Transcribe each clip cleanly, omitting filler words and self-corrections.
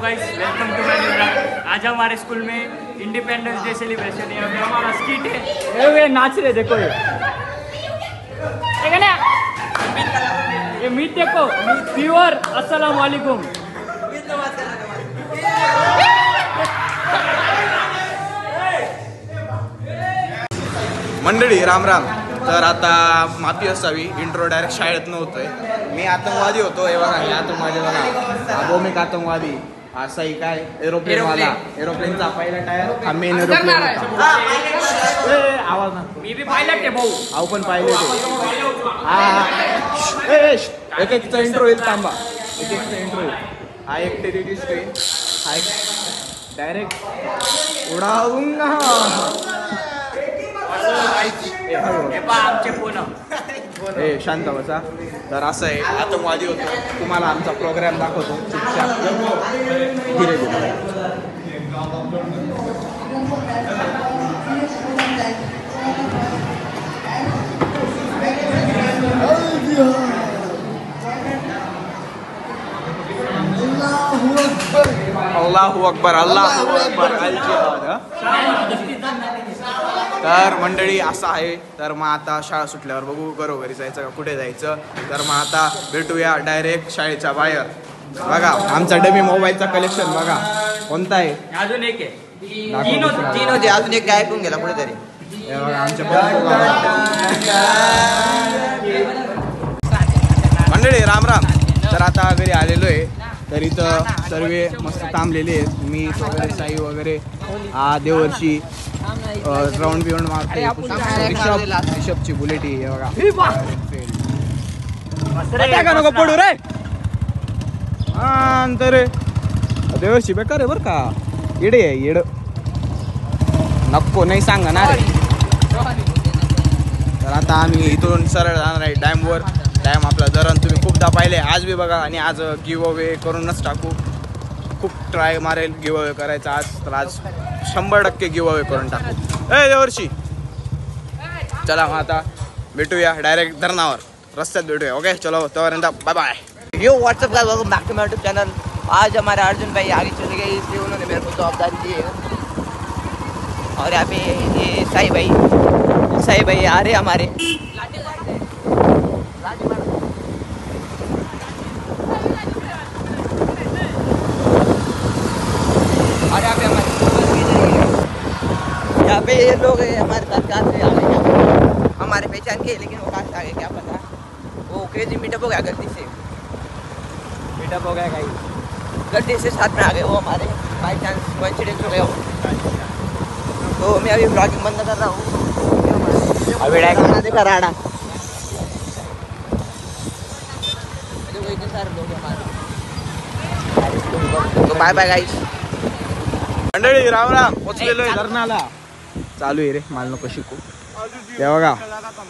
Guys, welcome to my new blog. आज हमारे school में इंडिपेंडेंस डे सेलिब्रेशन है। अभी हमारा स्किट है। ये नाच रहे, देखो ये मीत देखो, प्योर अस्सलाम वालेकुम। मंडळी राम राम। तर आता माफी असावी, इंट्रो डायरेक्ट शाळेत नव्हतोय। मी आतंकवादी होतो, हे बघा हे आतंकवादी बघा, भौमिक आतंकवादी असाही काय एरोप्लेन वाला, एरोप्लेनचा पहिला टायर हा मेन एरोप्लेन होता। आवाज ना, मी भी पायलट आहे भाऊ। अहो पण पाहिले ते एक एकचा इंट्रो येईल, थांबा एक एकचा इंट्रो येईल। हा एक टेररिस्ट आहे, हा एक डायरेक्ट उडाऊंगा। आमचे फोन ए शांत बसा। तर असं आहे, आतंकवादी होतो, तुम्हाला आमचा प्रोग्राम दाखवतो चुपचाप धीरे धीरे। अल्लाहू अकबर, अल्लाहू अकबर, अल जिहाद। तर मंडळी असं आहे। तर मग आता शाळा सुटल्यावर बघू घरोघरी जायचं का कुठे जायचं। तर मग आता भेटूया डायरेक्ट शाळेच्या बाहेर। बघा आमचा डमी मोबाईलचा कलेक्शन बघा कोणता आहे। अजून एक आहे, तीन होते, अजून एक काय ऐकून गेला कुठेतरी। हे बघा आमच्या मंडळी राम राम। तर आता घरी आलेलो आहे। तर इथं सर्व मस्त थांबलेले आहेत, मी वगैरे साई वगैरे, हा देवर्षी राऊंड बिवंड मारते, ऋषभची बुलेटी हे बघा का नको पडू रे। हा तर देवर्षी बेकार आहे बरं का, येडे आहे येड, नको नाही सांगा ना रे। तर आता आम्ही इथून सरळ जाणार आहे डॅमवर। डॅम आपला धरण तुम्ही खूपदा पाहिले, आज बी बघा आणि आज गिव अवे करूनच टाकू। खूप ट्राय मारेल गिव अवे करायचा आज, तर आज 100% गिव अवे करून टाकू। ए देवर्षी चला मग आता भेटूया डायरेक्ट धरणावर, रस्त्यात भेटूया। ओके चलो तोपर्यंत बाय बाय। यो व्हाट्सअप का welcome back to my YouTube channel. आज हमारे अर्जुन भाई आगे चले गए, इसलिए उन्होंने मेरे को जवाबदारी दी है। और यहाँ पे ये साई भाई आ रहे हमारे। और यहाँ पे ये लोग हमारे साथ कहाँ से आ गए, हमारे पहचान के, लेकिन वो कहाँ से आ गए क्या पता। वो क्रेजी मीटअप हो गया गलती से, मीटअप हो गया गाइस, गलती से साथ में आ गए वो हमारे, बाई चांस कोइंसिडेंस हो गया वो। तो मैं अभी ब्लॉगिंग बंद कर रहा हूँ। अभी राणा देखा, राणा सारे लोग हमारे। तो बाय बाय गाइस। मंडळी राम राम, पोचलेलो आहे धरणाला। चालू आहे रे, मला नको शिकू। ते बघा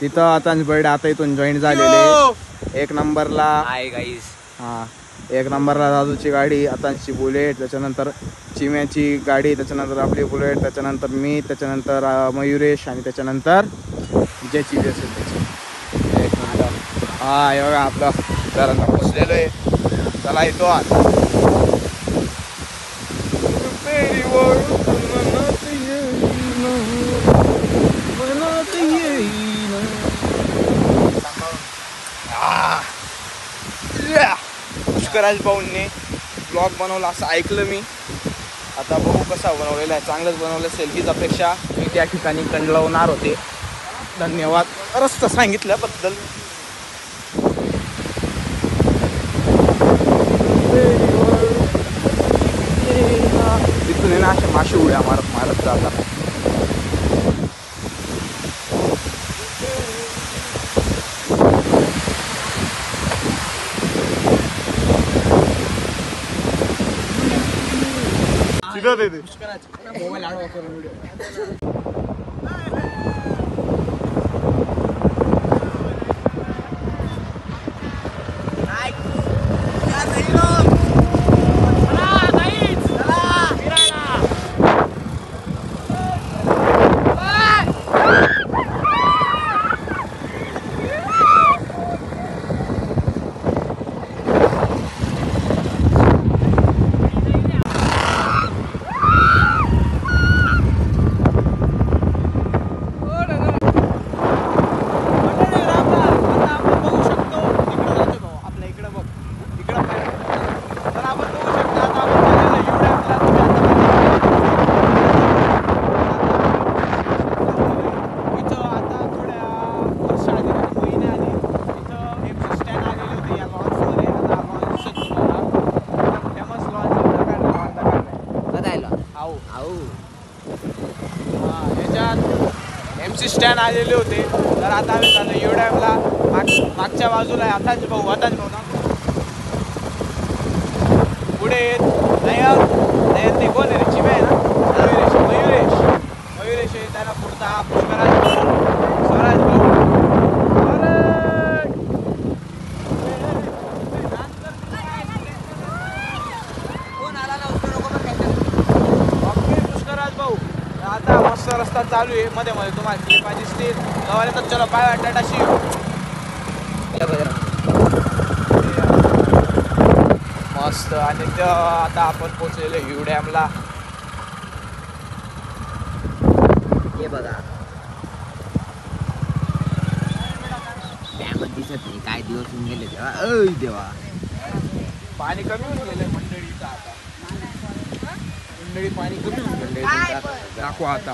तिथं आता बर्डे आता इथून जॉईन झालेले। एक नंबरला हाय गाइस, हा एक नंबरला दादूची गाडी, आताची बुलेट, त्याच्यानंतर चिम्याची गाडी, त्याच्यानंतर आपली बुलेट, त्याच्यानंतर मी, त्याच्यानंतर मयुरेश आणि त्याच्यानंतर ज्याची बी असेल त्याची। एक नंबर हा हे बघा आपलं घराला पोचलेलो आहे। चला येतो आज पुष्कराज भाऊंनी ब्लॉग बनवला असं ऐकलं मी। आता बघू कसा बनवलेला आहे, चांगलंच बनवलं असेल हीच अपेक्षा। मी त्या ठिकाणी कंडलवणार होते। धन्यवाद रस्ता सांगितल्याबद्दल। तिथून ना अशा माशी उड्या मारत मारत जातात। सीधा दे दे मोबाईल आडवा करून व्हिडिओ। बसचे स्टँड आलेले होते. तर आता आम्ही चाललो यू डॅमला. मागच्या बाजूला आहे आताच भाऊ ना पुढे नयन ते कोण आहे रे चिमे आहे ना मयुरेश आहे. त्याला पुढचा हा पुष्कराज स्वराज भाऊ. पुष्कराज भाऊ आता मस्त रस्ता चालू आहे. मध्ये मध्ये तुम्हाला क्लिपा दिसतील. गावाला तर चलो बाय टाटाशी. मस्त. आणि आता आपण पोहोचलेलो यू डॅमला. हे बघा डॅम दिसत नाही. काय दिवस होऊन गेले तेव्हा देवा. पाणी कमी होऊन गेलं मंडळीचं आता. मंडळी पाणी कमी होऊन गेले. दाखवा आता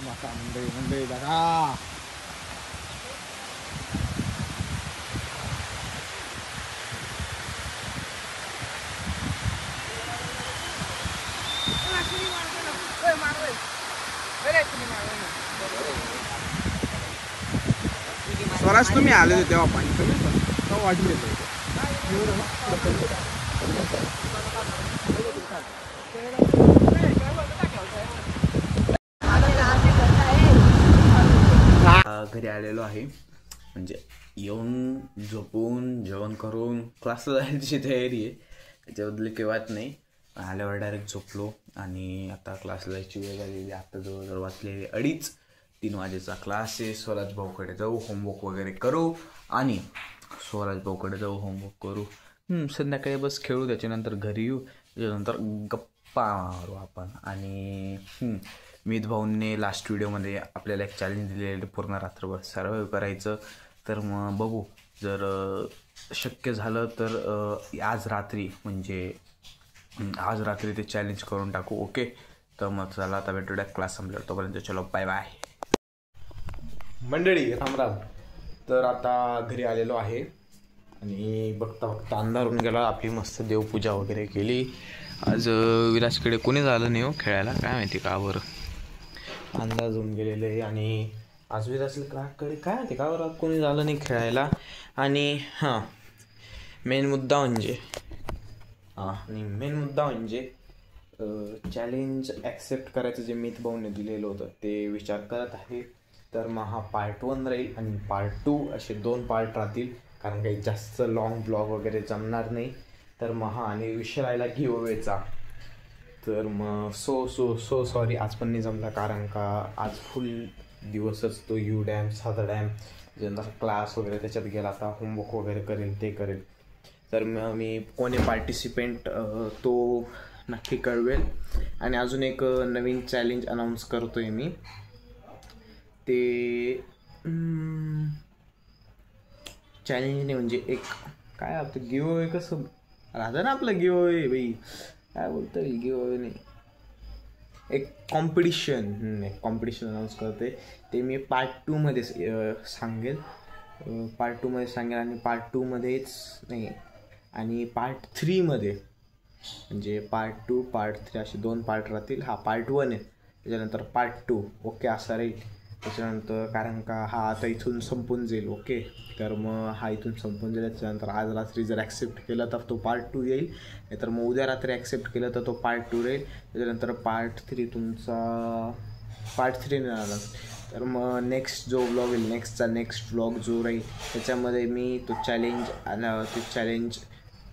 मंडळी दाखवा. स्वराज तुम्ही आले होते तेव्हा पाणी कमी होतं वाटले. घरी आलेलो आहे. म्हणजे येऊन झोपून जेवण करून क्लासला जायची तयारी आहे. त्याच्याबद्दल काही वाट नाही. आल्यावर डायरेक्ट झोपलो आणि आता क्लासला जायची वेळ झालेली. आता जवळजवळ वाजलेली 2:30-3 वाजेचा क्लास आहे. स्वराज भाऊकडे जाऊ, होमवर्क वगैरे करू आणि स्वराज भाऊकडे जाऊ, होमवर्क करू. संध्याकाळी बस खेळू. त्याच्यानंतर घरी येऊ. त्याच्यानंतर गप्पा मारू आपण. आणि मित भाऊंनी लास्ट व्हिडिओमध्ये आपल्याला एक चॅलेंज दिलेलं पूर्ण रात्रभर सर्वाइव्ह करायचं. तर मग बघू जर शक्य झालं तर आज रात्री ते चॅलेंज करून टाकू. ओके तर मग चला आता भेटूया क्लास संपल्यावर. तोपर्यंत चलो बाय बाय. मंडळी रामराम. तर आता घरी आलेलो आहे आणि बघता अंधार होऊन गेला. आपली मस्त देवपूजा वगैरे केली. आज विराजकडे कोणी झालं नाही हो खेळायला. काय माहिती का बरं अंदाज होऊन गेलेले आहे. आणि आज विराजकडे काय माहिती का बरं कोणी झालं नाही खेळायला. आणि मेन मुद्दा म्हणजे चॅलेंज ॲक्सेप्ट करायचं जे मित भाऊने दिलेलं होतं ते विचार करत आहे. तर मग हा पार्ट 1 राहील आणि पार्ट 2 असे 2 पार्ट राहतील. कारण काही जास्त लॉंग ब्लॉग वगैरे जमणार नाही. तर मग आणि विषय राहिला गिव्हअवेचा. तर मग सो सॉरी आज पण नाही जमला. कारण का आज फुल दिवसच तो यू डॅम साधा डॅम ज्यांचा क्लास वगैरे त्याच्यात गेला. आता होमवर्क वगैरे करेल ते करेल. तर मग मी कोणी पार्टिसिपेंट तो नक्की कळवेल. आणि अजून एक नवीन चॅलेंज अनाऊन्स करतोय मी. ते चॅलेंज नाही म्हणजे एक काय आपलं गिव्हअवे कसं राहतं ना आपलं गिव्हअवे बाई काय बोलतो गिव्हअवे नाही एक कॉम्पिटिशन अनाऊन्स करते. ते मी पार्ट 2 मध्ये सांगेल. आणि पार्ट 2 मध्येच नाही आणि पार्ट 3 मध्ये म्हणजे पार्ट 2 पार्ट 3 असे 2 पार्ट राहतील. हा पार्ट 1 आहे त्याच्यानंतर पार्ट 2 ओके असा राहील. त्याच्यानंतर कारण का हा आता इथून संपून जाईल. ओके तर मग हा इथून संपून जाईल. त्याच्यानंतर आज रात्री जर ॲक्सेप्ट केलं तर तो पार्ट 2 येईल. नाहीतर मग उद्या रात्री ॲक्सेप्ट केलं तर तो पार्ट 2 राहील. त्याच्यानंतर पार्ट 3 नाही आला तर मग नेक्स्ट जो व्लॉग येईल नेक्स्ट व्लॉग जो राहील त्याच्यामध्ये मी तो चॅलेंज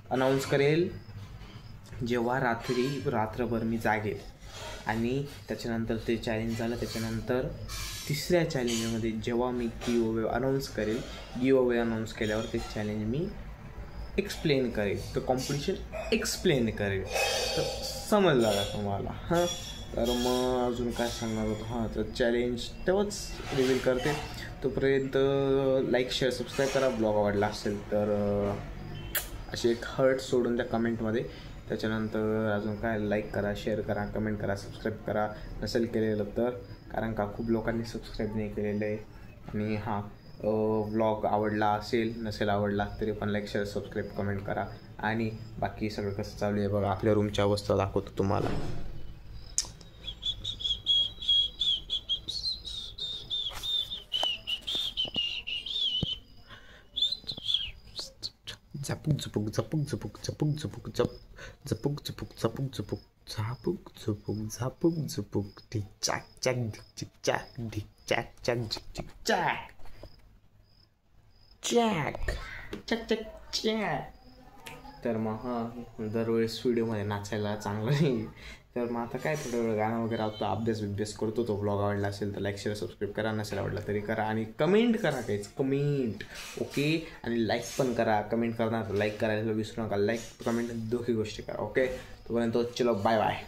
अनाऊन्स करेल जेव्हा रात्रभर मी जागेल. आणि त्याच्यानंतर ते चॅलेंज झालं. त्याच्यानंतर तिसऱ्या चॅलेंजमध्ये जेव्हा मी गिव्हअवे अनाऊन्स केल्यावर ते चॅलेंज मी एक्सप्लेन करेल. तो कॉम्पिटिशन एक्सप्लेन करेल. तर समजलं का तुम्हाला. तर मग अजून काय सांगणार होतं तर चॅलेंज तेव्हाच रिव्हील करते. तोपर्यंत लाईक शेअर सबस्क्राईब करा. ब्लॉग आवडला असेल तर असे एक हर्ट सोडून द्या कमेंटमध्ये. त्याच्यानंतर अजून काय लाईक करा शेअर करा कमेंट करा सबस्क्राईब करा नसेल केलेलं तर. कारण का खूप लोकांनी सबस्क्राईब नाही केलेलं आहे. आणि व्लॉग आवडला असेल नसेल आवडला तरी पण लाईक शेअर सबस्क्राईब कमेंट करा. आणि बाकी सगळं कसं चालू आहे बघा. आपल्या रूमची अवस्था दाखवतो तुम्हाला. झपुक झपुक झपुक झपुक झपुक झप झपुक झपुक झपुक झपुक झापुक झपुक झापुक झपुक ढिक चाक चाक ढिक चिक चाक ढिक चाक चाक झिक चिक चाक चॅक चॅक चॅक चॅक. तर मग हां दरवेळेस व्हिडिओमध्ये नाचायला चांगलं नाही, तर मग आता काय थोडं वेळ गाणं वगैरे आता अभ्यास करतो. तो ब्लॉग आवडला असेल तर लाईक शेअर सबस्क्राईब करा, नसेल आवडला तरी करा आणि कमेंट करा काहीच कमेंट ओके. आणि लाईक पण करा, कमेंट करणार तर लाईक करायला विसरू नका. लाईक कमेंट दोघी गोष्टी करा ओके. तोपर्यंत चलो बाय बाय.